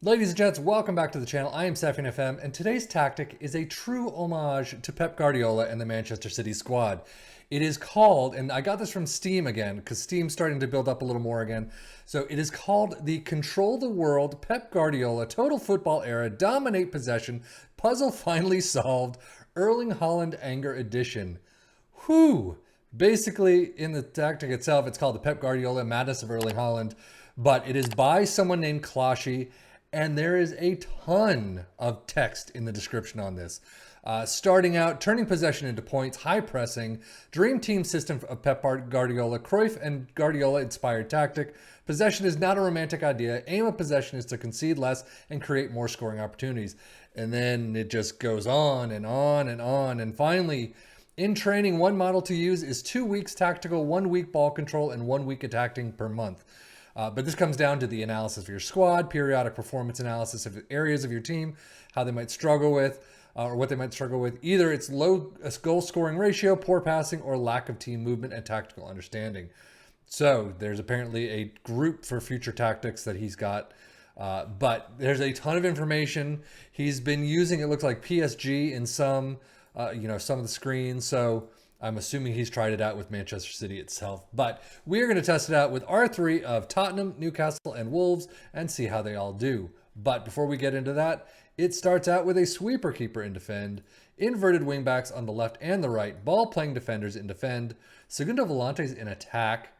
Ladies and gents, welcome back to the channel. I am FM, and today's tactic is a true homage to Pep Guardiola and the Manchester City squad. It is called, and I got this from Steam again, because Steam's starting to build up a little more again. So it is called the Control the World Pep Guardiola Total Football Era Dominate Possession Puzzle Finally Solved Erling Haaland Anger Edition. Whew! Basically, in the tactic itself, it's called the Pep Guardiola Madness of Erling Haaland, but it is by someone named Clashy. And there is a ton of text in the description on this. Starting out, turning possession into points, high pressing, dream team system of Pep Guardiola, Cruyff and Guardiola inspired tactic. Possession is not a romantic idea. Aim of possession is to concede less and create more scoring opportunities. And then it just goes on and on and on. And finally, in training, one model to use is 2 weeks tactical, 1 week ball control, and 1 week attacking per month. But this comes down to the analysis of your squad, periodic performance analysis of the areas of your team, how they might struggle with, or what they might struggle with. Either it's low goal scoring ratio, poor passing, or lack of team movement and tactical understanding. So there's apparently a group for future tactics that he's got. But there's a ton of information. He's been using, it looks like PSG in some of the screens. So I'm assuming he's tried it out with Manchester City itself, but we're going to test it out with R3 of Tottenham, Newcastle, and Wolves and see how they all do. But before we get into that, it starts out with a sweeper keeper in defend, inverted wingbacks on the left and the right, ball playing defenders in defend, segundo volantes in attack,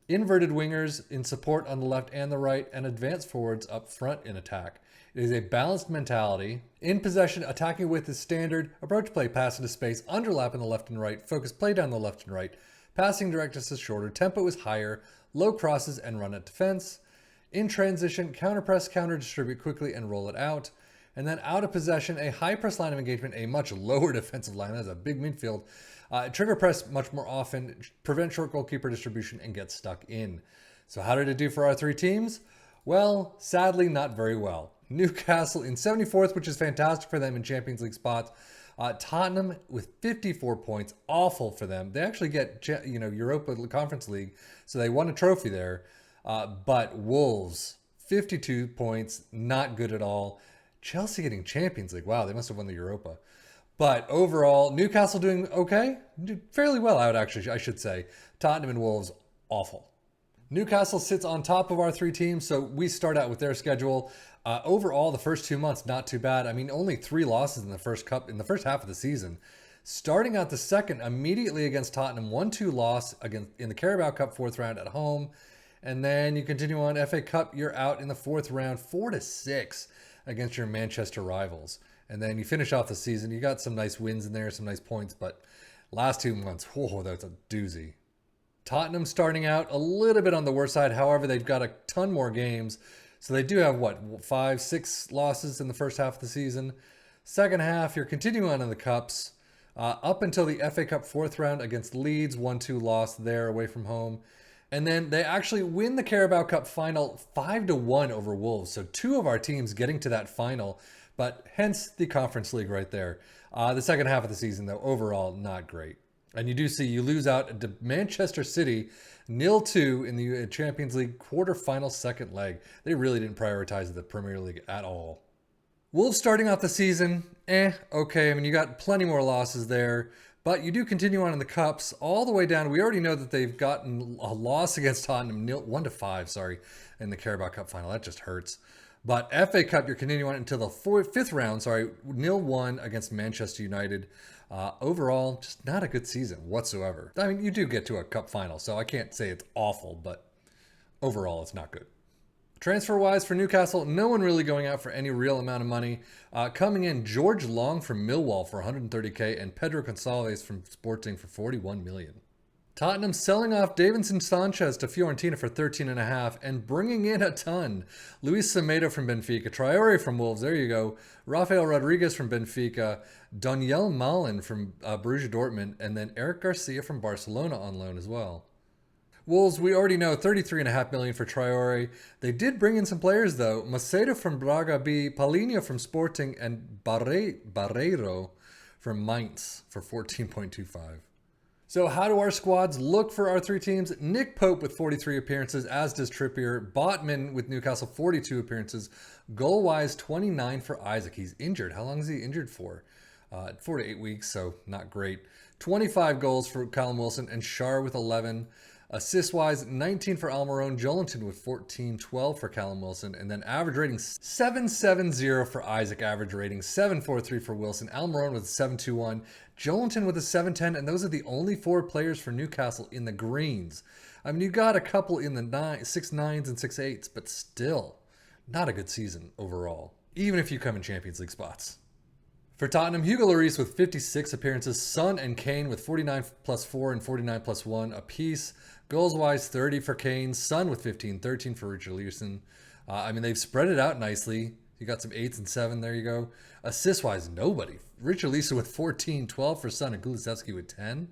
inverted wingers in support on the left and the right, and advanced forwards up front in attack. It is a balanced mentality. In possession, attacking with is standard. Approach play, pass into space, underlap in the left and right, focus play down the left and right. Passing directness is shorter, tempo is higher, low crosses and run at defense. In transition, counter press, counter distribute quickly and roll it out. And then out of possession, a high press line of engagement, a much lower defensive line. That's a big midfield. Trigger press much more often, prevent short goalkeeper distribution, and get stuck in. So how did it do for our three teams? Well, sadly, not very well. Newcastle in 74th, which is fantastic for them in Champions League spots. Tottenham with 54 points, awful for them. They actually get Europa Conference League, so they won a trophy there. But Wolves, 52 points, not good at all. Chelsea getting Champions League. Wow, they must have won the Europa. But overall, Newcastle doing okay, fairly well out actually, I should say. Tottenham and Wolves, awful. Newcastle sits on top of our three teams, so we start out with their schedule. Overall, the first 2 months, not too bad. I mean, only 3 losses in the first half of the season. Starting out the second, immediately against Tottenham, 1-2 loss in the Carabao Cup 4th round at home. And then you continue on FA Cup, you're out in the 4th round, 4-6 against your Manchester rivals. And then you finish off the season. You got some nice wins in there, some nice points, but last 2 months, whoa, that's a doozy. Tottenham starting out a little bit on the worst side. However, they've got a ton more games. So they do have, 5-6 losses in the first half of the season. Second half, you're continuing on in the Cups. Up until the FA Cup 4th round against Leeds, 1-2 loss there away from home. And then they actually win the Carabao Cup final 5-1 over Wolves. So 2 of our teams getting to that final, but hence the Conference League right there. The second half of the season, though, overall, not great. And you do see you lose out to Manchester City 0-2 in the Champions League quarterfinal second leg. They really didn't prioritize the Premier League at all. Wolves starting off the season, okay. I mean, you got plenty more losses there, but you do continue on in the Cups all the way down. We already know that they've gotten a loss against Tottenham, 1-5, in the Carabao Cup final. That just hurts. But FA Cup, you're continuing on until the 5th round, 0-1 against Manchester United. Overall, just not a good season whatsoever. I mean, you do get to a cup final, so I can't say it's awful, but overall, it's not good. Transfer-wise for Newcastle, no one really going out for any real amount of money. Coming in, George Long from Millwall for 130k and Pedro Gonçalves from Sporting for 41 million. Tottenham selling off Davinson Sanchez to Fiorentina for 13.5 and bringing in a ton. Luis Semedo from Benfica, Traore from Wolves, there you go. Rafael Rodriguez from Benfica, Daniel Malen from Borussia Dortmund, and then Eric Garcia from Barcelona on loan as well. Wolves, we already know, 33.5 million for Traore. They did bring in some players though. Macedo from Braga B, Paulinho from Sporting, and Barreiro from Mainz for 14.25. So how do our squads look for our three teams? Nick Pope with 43 appearances, as does Trippier. Botman with Newcastle, 42 appearances. Goal-wise, 29 for Isaac. He's injured. How long is he injured for? 4 to 8 weeks, so not great. 25 goals for Callum Wilson, and Shar with 11. Assist-wise, 19 for Almiron, Jolinton with 14, 12 for Callum Wilson, and then average rating 7.70 for Isaac, average rating 7.43 for Wilson, Almiron with a 7.21, Jolinton with a 7.10, and those are the only 4 players for Newcastle in the greens. I mean, you got a couple in the 6.9s and 6.8s, but still, not a good season overall, even if you come in Champions League spots. For Tottenham, Hugo Lloris with 56 appearances, Son and Kane with 49 plus 4 and 49 plus 1 apiece. Goals-wise, 30 for Kane, Son with 15, 13 for Richarlison. I mean, they've spread it out nicely. You got some 8s and 7, there you go. Assist-wise, nobody. Richarlison with 14, 12 for Son, and Kulusevski with 10.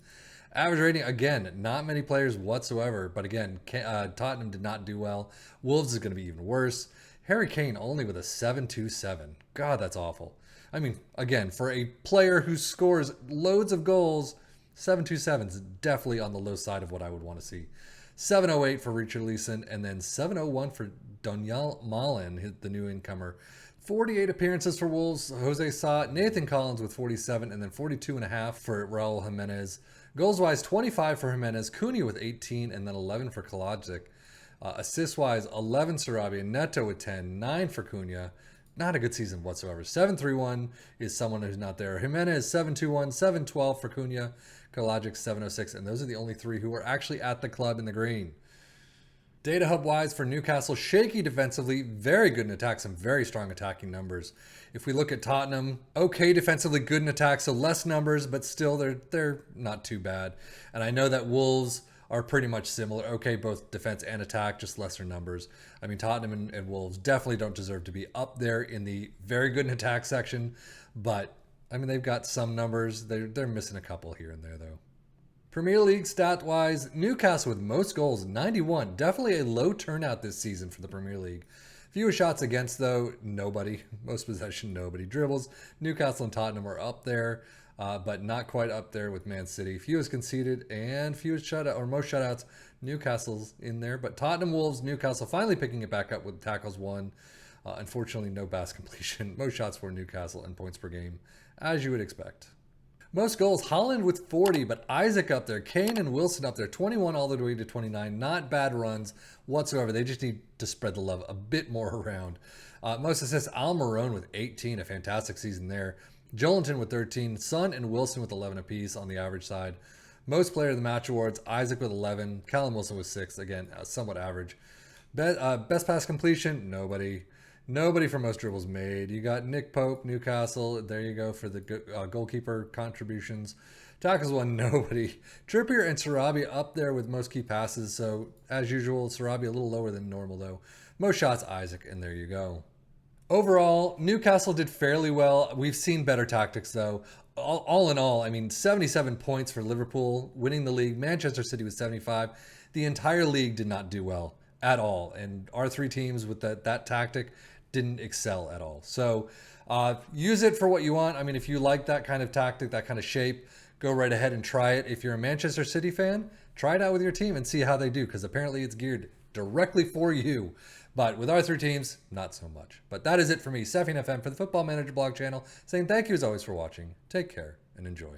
Average rating, again, not many players whatsoever, but again, Tottenham did not do well. Wolves is going to be even worse. Harry Kane only with a 7.27. God, that's awful. I mean, again, for a player who scores loads of goals, 7.27 is definitely on the low side of what I would want to see. 7.08 for Richarlison, and then 7.01 for Donyell Malen, the new incomer. 48 appearances for Wolves, Jose Sa, Nathan Collins with 47, and then 42.5 for Raul Jimenez. Goals-wise, 25 for Jimenez, Cunha with 18, and then 11 for Kalajic. Assist-wise, 11 Sarabia, Neto with 10, 9 for Cunha. Not a good season whatsoever. 7.31 is someone who's not there. Jimenez 7.21, 7.12 for Cunha, Kalajic 7.06, and those are the only 3 who are actually at the club in the green. Data hub wise for Newcastle, shaky defensively, very good in attack, some very strong attacking numbers. If we look at Tottenham, okay defensively, good in attack, so less numbers, but still they're not too bad. And I know that Wolves are pretty much similar. Okay, both defense and attack, just lesser numbers. I mean, Tottenham and Wolves definitely don't deserve to be up there in the very good in attack section, but I mean, they've got some numbers. They're missing a couple here and there, though. Premier League stat-wise, Newcastle with most goals, 91. Definitely a low turnout this season for the Premier League. Fewest shots against, though, nobody. Most possession, nobody. Dribbles, Newcastle and Tottenham are up there. But not quite up there with Man City. Fewest conceded and fewest shutout or most shutouts. Newcastle's in there, but Tottenham, Wolves, Newcastle finally picking it back up with tackles won. Unfortunately, no pass completion. Most shots for Newcastle and points per game, as you would expect. Most goals, Haaland with 40, but Isaac up there, Kane and Wilson up there, 21 all the way to 29. Not bad runs whatsoever. They just need to spread the love a bit more around. Most assists, Almiron with 18, a fantastic season there. Jolinton with 13, Son and Wilson with 11 apiece on the average side. Most player of the match awards, Isaac with 11, Callum Wilson with 6, again, somewhat average. Best pass completion, nobody. Nobody for most dribbles made. You got Nick Pope, Newcastle, there you go for the goalkeeper contributions. Tackles won, nobody. Trippier and Sarabia up there with most key passes, so as usual, Sarabia a little lower than normal though. Most shots, Isaac, and there you go. Overall, Newcastle did fairly well. We've seen better tactics, though. All in all, I mean, 77 points for Liverpool, winning the league. Manchester City was 75. The entire league did not do well at all. And our 3 teams with that tactic didn't excel at all. So use it for what you want. I mean, if you like that kind of tactic, that kind of shape, go right ahead and try it. If you're a Manchester City fan, try it out with your team and see how they do, because apparently it's geared directly for you. But with our 3 teams, not so much. But that is it for me, FM23 for the Football Manager blog channel, saying thank you as always for watching. Take care and enjoy.